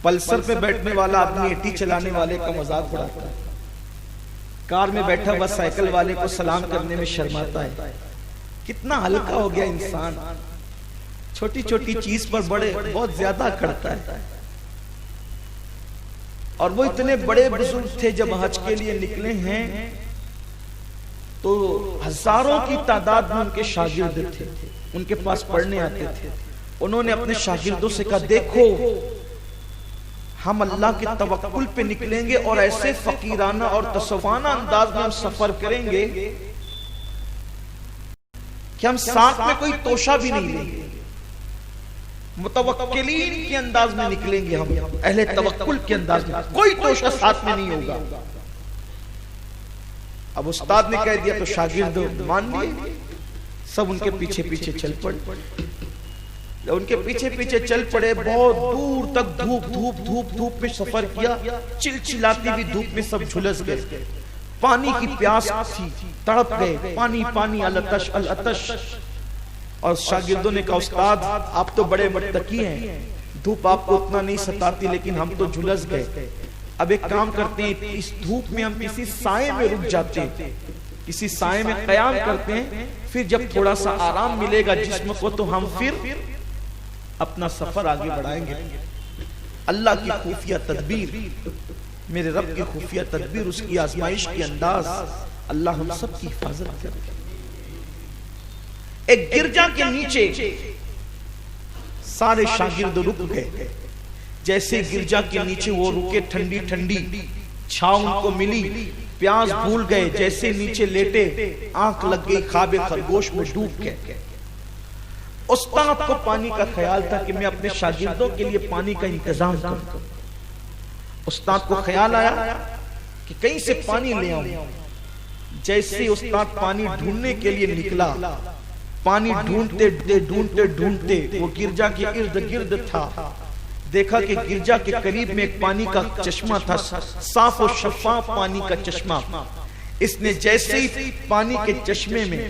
Pulsar پہ بیٹھنے والا آدمی ایٹی چلانے والے کا مذاق اڑاتا ہے، کار میں بیٹھا ہوا سائیکل والے کو سلام کرنے میں شرماتا ہے۔ کتنا ہلکا ہو گیا انسان، چھوٹی چھوٹی چیز پر بہت زیادہ کرتا ہے۔ اور وہ اتنے بڑے بزرگ تھے، جب حج کے لیے نکلے ہیں تو ہزاروں کی تعداد میں ان کے شاگرد تھے، ان کے پاس پڑھنے آتے تھے۔ انہوں نے اپنے شاگردوں سے کہا دیکھو ہم اللہ کے توکل پہ نکلیں گے اور ایسے فقیرانہ اور تصوفانہ انداز میں ہم سفر کریں گے کہ ہم ساتھ میں کوئی توشہ بھی نہیں لیں گے، متوکلین کے انداز میں نکلیں گے، ہم اہل توکل کے انداز میں، کوئی توشہ ساتھ میں نہیں ہوگا۔ اب استاد نے کہہ دیا تو شاگرد مان لیے، سب ان کے پیچھے پیچھے چل پڑے۔ جب ان کے پیچھے پیچھے چل پڑے، بہت دور تک دھوپ میں سفر کیا، چلچلاتی بھی دھوپ میں سب جھلس گئے، پانی کی پیاس تھی، تڑپ گئے، پانی پانی العطش العطش۔ اور شاگردوں نے کہا استاد آپ تو بڑے متقی ہیں، دھوپ آپ کو اتنا نہیں ستاتی، لیکن ہم تو جھلس گئے، اب ایک کام کرتے ہیں، اس دھوپ میں ہم کسی سائے میں رک جاتے ہیں، کسی سائے میں قیام کرتے ہیں، پھر جب تھوڑا سا آرام ملے گا جسم کو تو ہم پھر اپنا سفر آگے بڑھائیں گے۔ اللہ کی خفیہ تدبیر، میرے رب کی خفیہ تدبیر، اس کی آزمائش کی انداز، اللہ ہم سب کی حفاظت کرے۔ ایک گرجا کے نیچے سارے شاگرد رک گئے، جیسے گرجا کے نیچے وہ رکے، ٹھنڈی ٹھنڈی چھاؤں ان کو ملی، پیاس بھول گئے، جیسے نیچے لیٹے آنکھ لگ گئی، خواب خرگوش میں ڈوب گئے۔ استاد کو پانی کا خیال تھا کہ میں اپنے شاگردوں کے لیے پانی کا انتظام کروں۔ استاد کو خیال آیا کہ کہیں سے پانی لے آؤں۔ جیسے استاد پانی ڈھونڈنے کے لیے نکلا، پانی ڈھونڈتے ڈھونڈتے ڈھونڈتے وہ گرجا کے ارد گرد تھا، دیکھا کہ گرجا کے قریب میں ایک پانی کا چشمہ تھا، صاف و شفاف پانی کا چشمہ۔ اس نے جیسے ہی پانی کے چشمے میں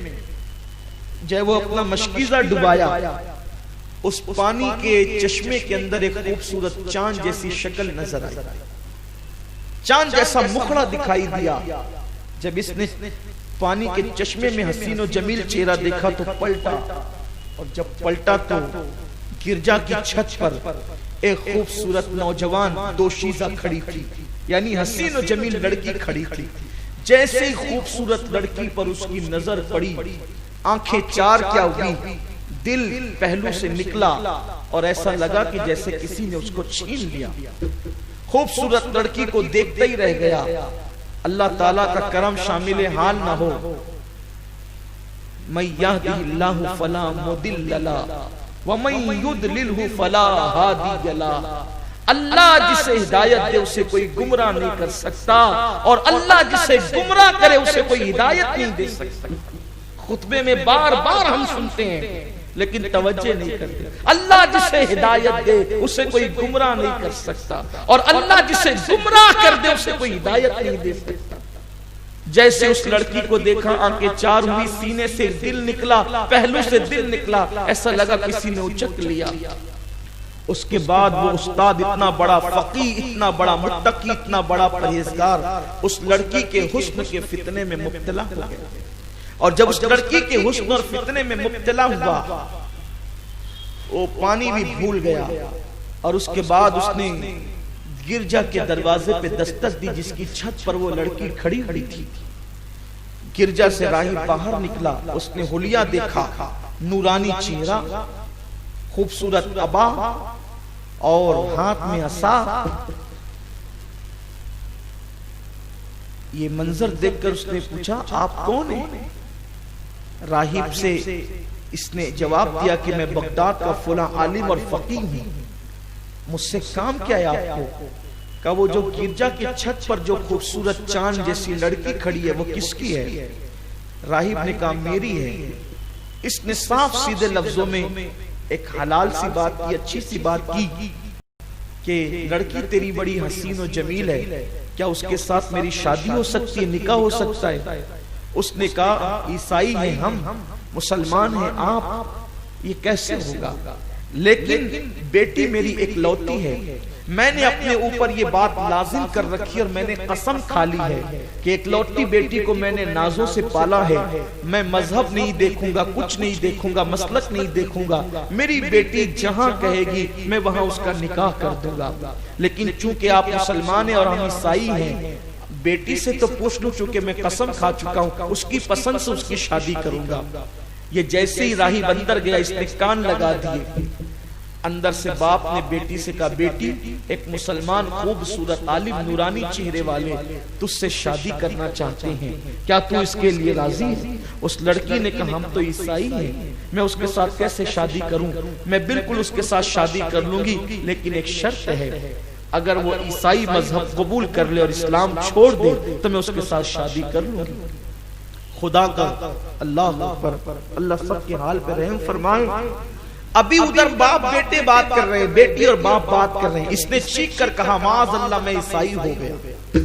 جب وہ اپنا مشکیزہ ڈبایا، اس پانی کے چشمے کے اندر ایک خوبصورت چاند جیسی شکل نظر آئی، چاند جیسا مکھڑا دکھائی دیا۔ جب اس نے پانی کے چشمے میں حسین و جمیل چہرہ دیکھا تو پلٹا، اور جب پلٹا تو گرجا کی چھت پر ایک خوبصورت نوجوان دوشیزہ کھڑی تھی، یعنی حسین و جمیل لڑکی کھڑی تھی۔ جیسے ہی خوبصورت لڑکی پر اس کی نظر پڑی، آنکھیں چار کیا ہوئی، دل پہلو سے نکلا اور ایسا لگا کہ جیسے کسی نے اس کو چھین لیا۔ خوبصورت لڑکی کو دیکھتا ہی رہ گیا۔ اللہ تعالیٰ کا کرم شامل حال نہ ہو، من یہدہ اللہ فلا مضل لہ ومن یضللہ فلا ہادی لہ۔ اللہ جسے ہدایت دے اسے کوئی گمراہ نہیں کر سکتا، اور اللہ جسے گمراہ کرے اسے کوئی ہدایت نہیں دے سکتا۔ خطبے میں بار بار ہم سنتے ہیں لیکن توجہ نہیں کرتے۔ اللہ جسے ہدایت دے اسے کوئی گمراہ نہیں کر سکتا، اور اللہ جسے گمراہ کر دے اسے کوئی ہدایت نہیں دے سکتا۔ جیسے اس لڑکی کو دیکھا، آنکھیں چار ہوئی، سینے سے دل نکلا، پہلو سے دل نکلا، ایسا لگا کسی نے اچک لیا۔ اس کے بعد وہ استاد اتنا بڑا فقیہ، اتنا بڑا متقی، اتنا بڑا پرہیزگار، اس لڑکی کے حسن کے فتنے میں مبتلا ہو گیا۔ اور جب اس لڑکی کے حسن اور فتنے میں مبتلا ہوا، وہ پانی بھی بھول گیا، اور اس کے بعد اس نے گرجا کے دروازے پہ دستک دی جس کی چھت پر وہ لڑکی کھڑی تھی۔ گرجا سے راہی باہر نکلا، اس نے حلیہ دیکھا، نورانی چہرہ، خوبصورت عبا اور ہاتھ میں عصا۔ یہ منظر دیکھ کر اس نے پوچھا آپ کون ہیں؟ راہب سے اس نے جواب دیا کہ میں بغداد کا فلاں عالم اور فقیہ ہوں، مجھ سے کام کیا ہے آپ کو؟ کہا وہ جو گرجا کی چھت پر جو خوبصورت چاند جیسی لڑکی کھڑی ہے وہ کس کی ہے؟ راہب نے کہا میری ہے۔ اس نے صاف سیدھے لفظوں میں ایک حلال سی بات کی، اچھی سی بات کی کہ لڑکی تیری بڑی حسین و جمیل ہے، کیا اس کے ساتھ میری شادی ہو سکتی ہے، نکاح ہو سکتا ہے؟ اس نے کہا عیسائی ہیں ہم، مسلمان ہیں آپ، یہ کیسے ہوگا؟ لیکن بیٹی میری ایک لوتی ہے، میں نے اپنے اوپر یہ بات لازم کر رکھی اور میں نے قسم کھا لی ہے کہ ایک لوٹی بیٹی کو میں نے نازوں سے پالا ہے، میں مذہب نہیں دیکھوں گا، کچھ نہیں دیکھوں گا، مسلک نہیں دیکھوں گا، میری بیٹی جہاں کہے گی میں وہاں اس کا نکاح کر دوں گا۔ لیکن چونکہ آپ مسلمان ہیں اور ہم عیسائی ہیں، بیٹی سے تو پوچھ لوں، چونکہ میں قسم کھا چکا ہوں اس کی پسند سے اس کی شادی کروں گا۔ یہ جیسے ہی راہی بندر گیا، اس نے کان لگا دیے۔ اندر سے باپ نے بیٹی سے کہا، بیٹی ایک مسلمان خوبصورت عالم نورانی چہرے والے تجھ سے شادی کرنا چاہتے ہیں، کیا تو اس کے لیے راضی ہے؟ اس لڑکی نے کہا، ہم تو عیسائی ہیں، میں اس کے ساتھ کیسے شادی کروں؟ میں بالکل اس کے ساتھ شادی کر لوں گی، لیکن ایک شرط ہے، اگر وہ عیسائی مذہب قبول کر لے اور اسلام چھوڑ دے تو میں اس کے ساتھ شادی کر لوں گی۔ خدا کا اللہ اکبر، اللہ سب کے حال پہ رحم فرمائے۔ ابھی ادھر باپ بیٹے بات کر رہے ہیں، بیٹی اور باپ بات کر رہے ہیں، اس نے چیخ کر کہا، معاذ اللہ میں عیسائی ہو گیا،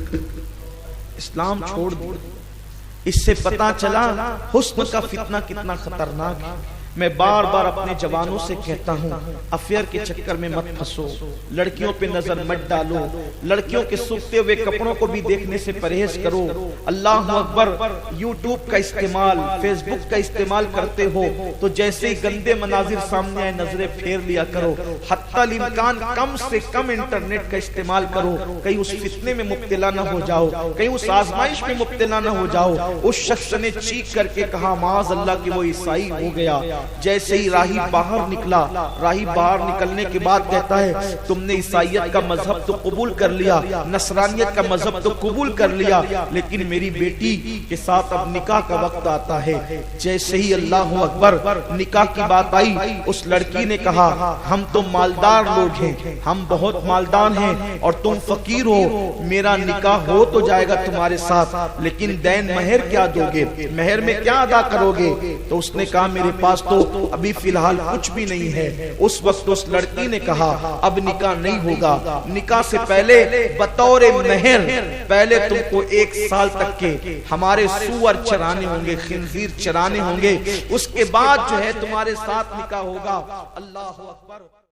اسلام چھوڑ دیا۔ اس سے پتہ چلا حسن کا فتنہ کتنا خطرناک ہے۔ میں بار بار اپنے جوانوں سے کہتا ہوں، افیئر کے چکر میں مت پھنسو، لڑکیوں پہ نظر مت ڈالو، لڑکیوں کے سوکھتے ہوئے کپڑوں کو بھی دیکھنے سے پرہیز کرو۔ اللہ اکبر، یوٹیوب کا استعمال، فیس بک کا استعمال کرتے ہو تو جیسے ہی گندے مناظر سامنے آئے نظریں پھیر لیا کرو، حتی الامکان کم سے کم انٹرنیٹ کا استعمال کرو، کہیں اس فتنے میں مبتلا نہ ہو جاؤ، کہیں اس آزمائش میں مبتلا نہ ہو جاؤ۔ اس شخص نے چیخ کر کے کہا، معاذ اللہ کہ وہ عیسائی ہو گیا۔ جیسے ہی راہی باہر نکلا، راہی باہر نکلنے کے بعد کہتا ہے، تم نے عیسائیت کا مذہب تو قبول کر لیا، نصرانیت کا مذہب تو قبول کر لیا، لیکن میری بیٹی کے ساتھ اب نکاح کا وقت آتا ہے۔ جیسے ہی اللہ اکبر نکاح کی بات آئی، اس لڑکی نے کہا، ہم تو مالدار لوگ ہیں، ہم بہت مالدار ہیں اور تم فقیر ہو، میرا نکاح ہو تو جائے گا تمہارے ساتھ، لیکن دین مہر کیا دو گے، مہر میں کیا ادا کرو گے؟ تو اس نے کہا، میرے پاس تو ابھی فی الحال کچھ بھی نہیں ہے۔ اس وقت اس لڑکی نے کہا، اب نکاح نہیں ہوگا، نکاح سے پہلے بطور مہر پہلے تم کو 1 سال تک کے ہمارے سور چرانے ہوں گے، خنزیر چرانے ہوں گے، اس کے بعد جو ہے تمہارے ساتھ نکاح ہوگا۔ اللہ اکبر۔